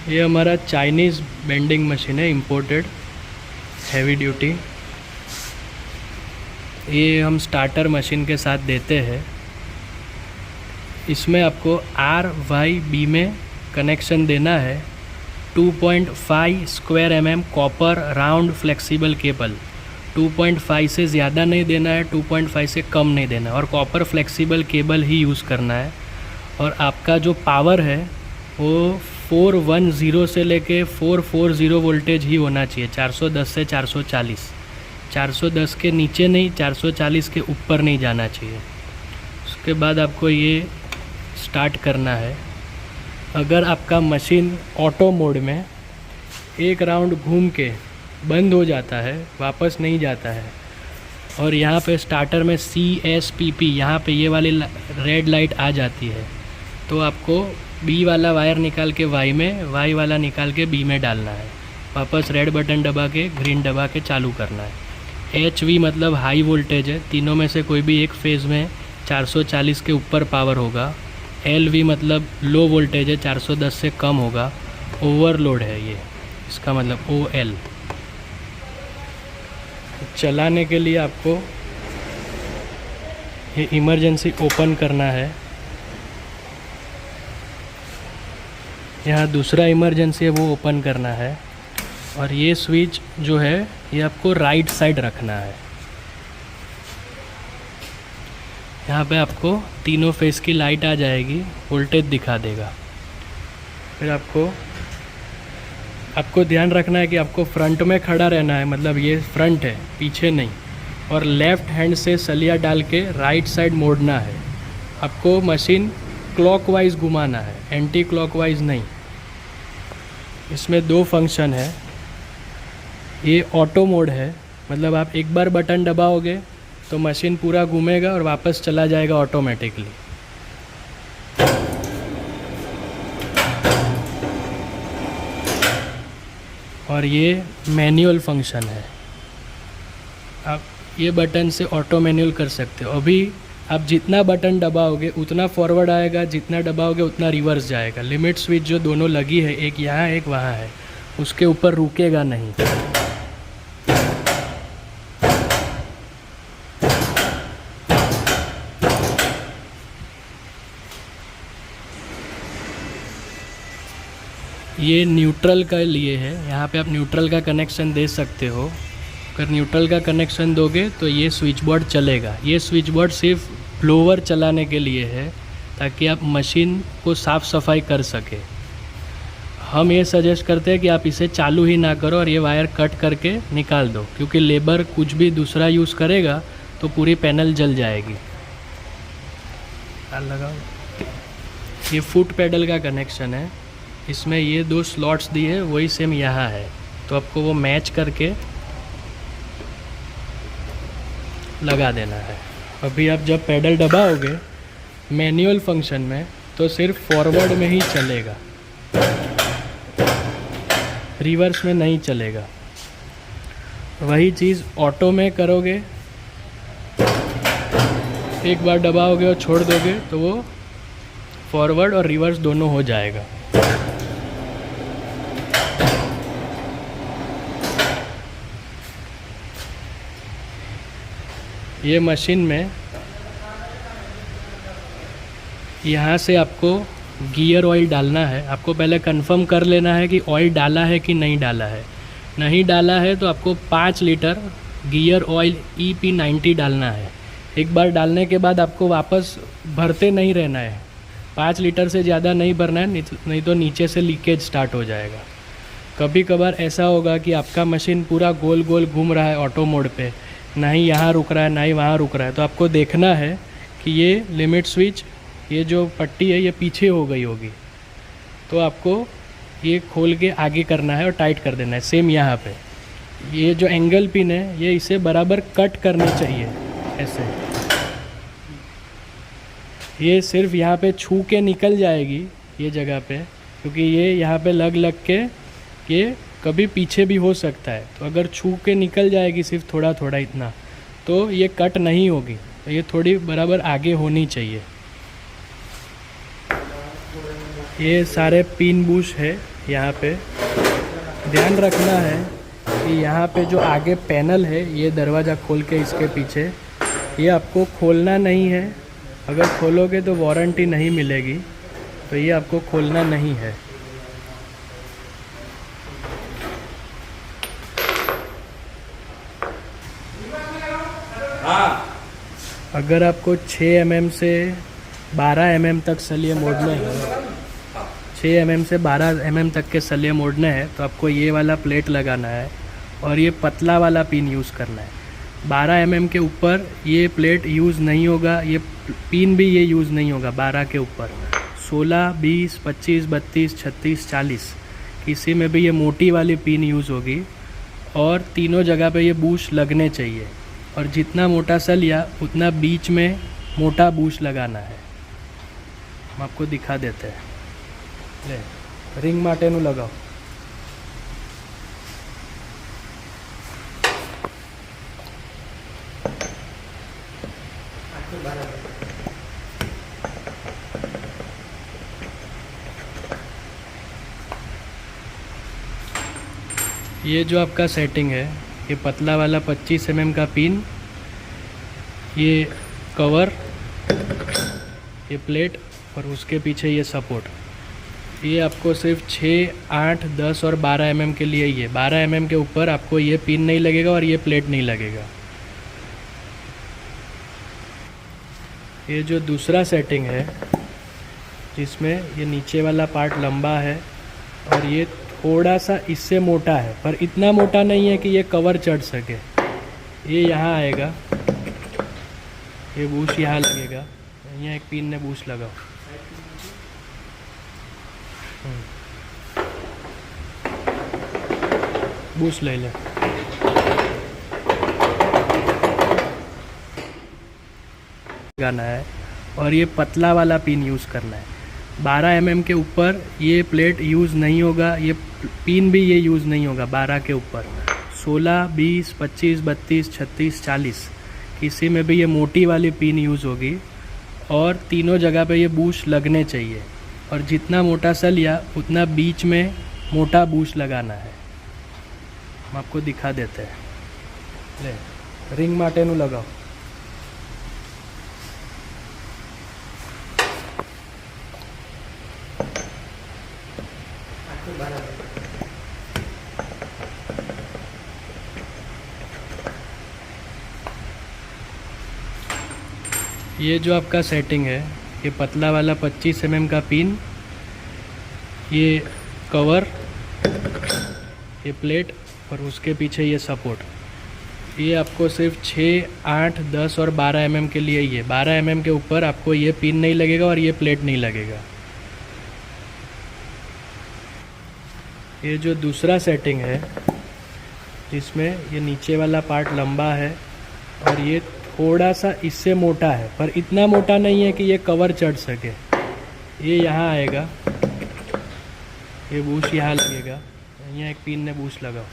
ये हमारा Chinese bending machine है, इम्पोर्टेड हैवी ड्यूटी। ये हम स्टार्टर मशीन के साथ देते हैं। इसमें आपको RYB में कनेक्शन देना है। 2.5 square mm copper round flexible cable. 2.5 से ज़्यादा नहीं देना है, 2.5 से कम नहीं देना है, और कॉपर फ्लेक्सिबल केबल ही यूज़ करना है। और आपका जो पावर है वो 410 से लेके 440 वोल्टेज ही होना चाहिए। 410 से 440, 410 के नीचे नहीं, 440 के ऊपर नहीं जाना चाहिए। उसके बाद आपको ये स्टार्ट करना है। अगर आपका मशीन ऑटो मोड में एक राउंड घूम के बंद हो जाता है, वापस नहीं जाता है, और यहाँ पे स्टार्टर में CSPP यहाँ पे ये वाली रेड लाइट आ जाती है, तो आपको B वाला वायर निकाल के Y में, Y वाला निकाल के B में डालना है। वापस रेड बटन दबा के, ग्रीन दबा के चालू करना है। HV मतलब हाई वोल्टेज है, तीनों में से कोई भी एक फेज़ में 440 के ऊपर पावर होगा। LV मतलब लो वोल्टेज है, 410 से कम होगा। ओवरलोड है ये, इसका मतलब OL। चलाने के लिए आपको ये इमरजेंसी ओपन करना है। यहाँ दूसरा इमरजेंसी है, वो ओपन करना है। और ये स्विच जो है ये आपको राइट साइड रखना है। यहाँ पे आपको तीनों फेस की लाइट आ जाएगी, वोल्टेज दिखा देगा। फिर आपको ध्यान रखना है कि आपको फ्रंट में खड़ा रहना है, मतलब ये फ्रंट है, पीछे नहीं। और लेफ़्ट हैंड से सलिया डाल के राइट साइड मोड़ना है। आपको मशीन क्लॉकवाइज घुमाना है, एंटी क्लॉकवाइज नहीं। इसमें 2 फंक्शन है। ये ऑटो मोड है, मतलब आप एक बार बटन दबाओगे तो मशीन पूरा घूमेगा और वापस चला जाएगा ऑटोमेटिकली। और ये मैनुअल फंक्शन है, आप ये बटन से ऑटो मैनुअल कर सकते हो। अभी आप जितना बटन दबाओगे उतना फॉरवर्ड आएगा, जितना दबाओगे उतना रिवर्स जाएगा। लिमिट स्विच जो दोनों लगी है, एक यहाँ एक वहाँ है, उसके ऊपर रुकेगा नहीं। ये न्यूट्रल के लिए है, यहाँ पे आप न्यूट्रल का कनेक्शन दे सकते हो। अगर न्यूट्रल का कनेक्शन दोगे तो ये स्विच बोर्ड चलेगा। ये स्विच बोर्ड सिर्फ ब्लोअर चलाने के लिए है, ताकि आप मशीन को साफ़ सफाई कर सके। हम ये सजेस्ट करते हैं कि आप इसे चालू ही ना करो और ये वायर कट करके निकाल दो, क्योंकि लेबर कुछ भी दूसरा यूज़ करेगा तो पूरी पैनल जल जाएगी। लगाओ। ये फुट पेडल का कनेक्शन है, इसमें ये 2 स्लॉट्स दिए हैं, वही सेम यहाँ है, तो आपको वो मैच करके लगा देना है। अभी आप जब पेडल दबाओगे मैनुअल फंक्शन में तो सिर्फ फॉरवर्ड में ही चलेगा, रिवर्स में नहीं चलेगा। वही चीज़ ऑटो में करोगे, एक बार दबाओगे और छोड़ दोगे तो वो फॉरवर्ड और रिवर्स दोनों हो जाएगा। ये मशीन में यहाँ से आपको गियर ऑयल डालना है। आपको पहले कंफर्म कर लेना है कि ऑयल डाला है कि नहीं डाला है। नहीं डाला है तो आपको 5 लीटर गियर ऑयल EP90 डालना है। एक बार डालने के बाद आपको वापस भरते नहीं रहना है। 5 लीटर से ज़्यादा नहीं भरना है, नहीं तो नीचे से लीकेज स्टार्ट हो जाएगा। कभी कभार ऐसा होगा कि आपका मशीन पूरा गोल गोल घूम रहा है ऑटो मोड पे, ना ही यहाँ रुक रहा है ना ही वहाँ रुक रहा है, तो आपको देखना है कि ये लिमिट स्विच, ये जो पट्टी है ये पीछे हो गई होगी, तो आपको ये खोल के आगे करना है और टाइट कर देना है। सेम यहाँ पे ये जो एंगल पिन है ये इसे बराबर कट करनी चाहिए ऐसे। ये सिर्फ यहाँ पे छू के निकल जाएगी ये जगह पे, क्योंकि ये यहाँ पे लग के ये कभी पीछे भी हो सकता है। तो अगर छू के निकल जाएगी सिर्फ थोड़ा थोड़ा इतना, तो ये कट नहीं होगी। तो ये थोड़ी बराबर आगे होनी चाहिए। ये सारे पिन बुश है यहाँ पे। ध्यान रखना है कि यहाँ पे जो आगे पैनल है, ये दरवाज़ा खोल के इसके पीछे, ये आपको खोलना नहीं है। अगर खोलोगे तो वारंटी नहीं मिलेगी, तो ये आपको खोलना नहीं है। अगर आपको 6 mm से 12 mm तक सलिए मोड़ने हैं, 6 mm से 12 mm तक के सलिए मोड़ने हैं, तो आपको ये वाला प्लेट लगाना है और ये पतला वाला पिन यूज़ करना है। 12 mm के ऊपर ये प्लेट यूज़ नहीं होगा, ये पिन भी ये यूज़ नहीं होगा। 12 के ऊपर 16, 20, 25, 32, 36, 40 किसी में भी ये मोटी वाली पिन यूज़ होगी। और तीनों जगह पे ये बूश लगने चाहिए, और जितना मोटा सलिया उतना बीच में मोटा बूश लगाना है। हम आपको दिखा देते हैं। ले रिंग माटेनु लगाओ। ये जो आपका सेटिंग है, ये पतला वाला 25 mm का पिन, ये कवर, ये प्लेट और उसके पीछे ये सपोर्ट, ये आपको सिर्फ 6, 8, 10 और 12 mm के लिए ही है। 12 mm के ऊपर आपको ये पिन नहीं लगेगा और ये प्लेट नहीं लगेगा। ये जो दूसरा सेटिंग है, जिसमें ये नीचे वाला पार्ट लंबा है और ये थोड़ा सा इससे मोटा है, पर इतना मोटा नहीं है कि ये कवर चढ़ सके। ये यहाँ आएगा, ये बूश यहाँ लगेगा। यहाँ एक पिन ने बूश लगाओ। बूश ले ले। लगाना है और ये पतला वाला पिन यूज़ करना है। 12 mm के ऊपर ये प्लेट यूज़ नहीं होगा, ये पिन भी ये यूज़ नहीं होगा। 12 के ऊपर 16, 20, 25, 32, 36, 40 किसी में भी ये मोटी वाली पिन यूज़ होगी। और तीनों जगह पे ये बूश लगने चाहिए, और जितना मोटा सलिया उतना बीच में मोटा बूश लगाना है। हम आपको दिखा देते हैं। ले रिंग माटेनु लगाओ। ये जो आपका सेटिंग है, ये पतला वाला 25 mm का पिन, ये कवर, ये प्लेट और उसके पीछे ये सपोर्ट, ये आपको सिर्फ 6, 8, 10 और 12 mm के लिए ही है। 12 mm के ऊपर आपको ये पिन नहीं लगेगा और ये प्लेट नहीं लगेगा। ये जो दूसरा सेटिंग है, जिसमें ये नीचे वाला पार्ट लंबा है और ये थोड़ा सा इससे मोटा है, पर इतना मोटा नहीं है कि ये कवर चढ़ सके। ये यहाँ आएगा, ये बूश यहाँ लगेगा। यहाँ एक पिन ने बूश लगाओ।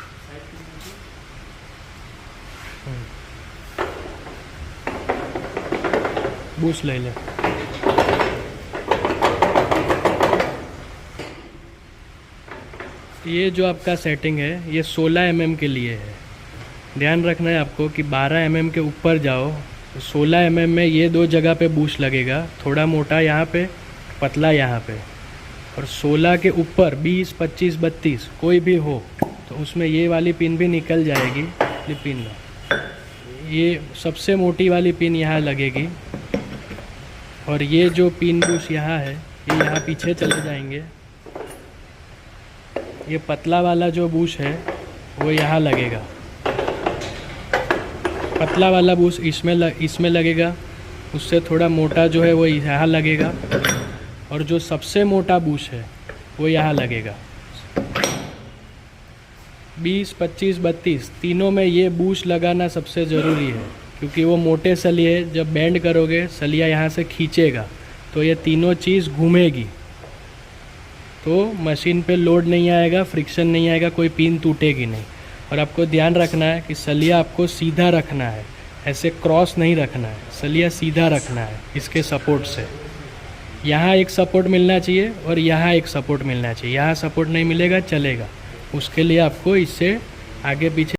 बूश ले ले। ये जो आपका सेटिंग है, ये 16 mm के लिए है। ध्यान रखना है आपको कि 12 mm के ऊपर जाओ तो 16 mm में ये दो जगह पे बूश लगेगा, थोड़ा मोटा यहाँ पे, पतला यहाँ पे। और 16 के ऊपर 20, 25, 32 कोई भी हो तो उसमें ये वाली पिन भी निकल जाएगी। ये पिन, ये सबसे मोटी वाली पिन यहाँ लगेगी, और ये जो पिन बूश यहाँ है, ये यहाँ पीछे चले जाएंगे। ये पतला वाला जो बूश है वो यहाँ लगेगा। पतला वाला बूश इसमें लगेगा, उससे थोड़ा मोटा जो है वो यहाँ लगेगा, और जो सबसे मोटा बूश है वो यहाँ लगेगा। 20, 25, 32 तीनों में ये बूश लगाना सबसे ज़रूरी है, क्योंकि वो मोटे सलिए जब बेंड करोगे सलिया यहाँ से खींचेगा तो ये तीनों चीज़ घूमेगी, तो मशीन पे लोड नहीं आएगा, फ्रिक्शन नहीं आएगा, कोई पिन टूटेगी नहीं। और आपको ध्यान रखना है कि सलिया आपको सीधा रखना है, ऐसे क्रॉस नहीं रखना है, सलिया सीधा रखना है इसके सपोर्ट से। यहाँ एक सपोर्ट मिलना चाहिए और यहाँ एक सपोर्ट मिलना चाहिए। यहाँ सपोर्ट नहीं मिलेगा चलेगा, उसके लिए आपको इससे आगे पीछे